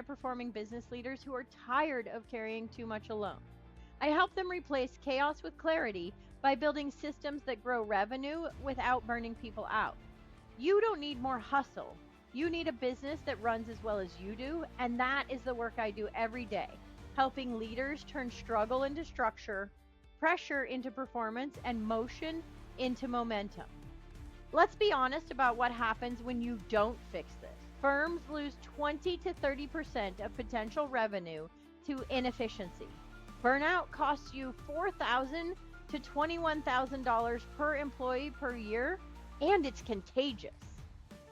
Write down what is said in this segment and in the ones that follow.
high-performing business leaders who are tired of carrying too much alone. I help them replace chaos with clarity by building systems that grow revenue without burning people out. You don't need more hustle. You need a business that runs as well as you do, and that is the work I do every day, helping leaders turn struggle into structure, pressure into performance, and motion into momentum. Let's be honest about what happens when you don't fix this. Firms lose 20 to 30% of potential revenue to inefficiency. Burnout costs you $4,000 to $21,000 per employee per year, and it's contagious.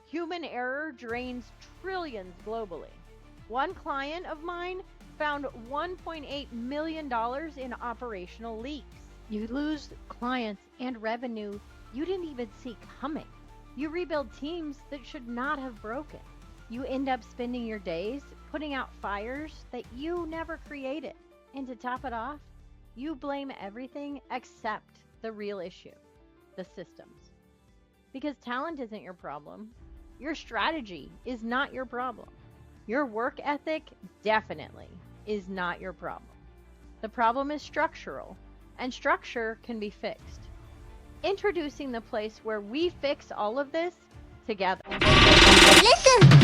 Human error drains trillions globally. One client of mine found $1.8 million in operational leaks. You lose clients and revenue you didn't even see coming. You rebuild teams that should not have broken. You end up spending your days putting out fires that you never created. And to top it off, you blame everything except the real issue, the systems. Because talent isn't your problem. Your strategy is not your problem. Your work ethic definitely is not your problem. The problem is structural, and structure can be fixed. Introducing the place where we fix all of this together. Listen!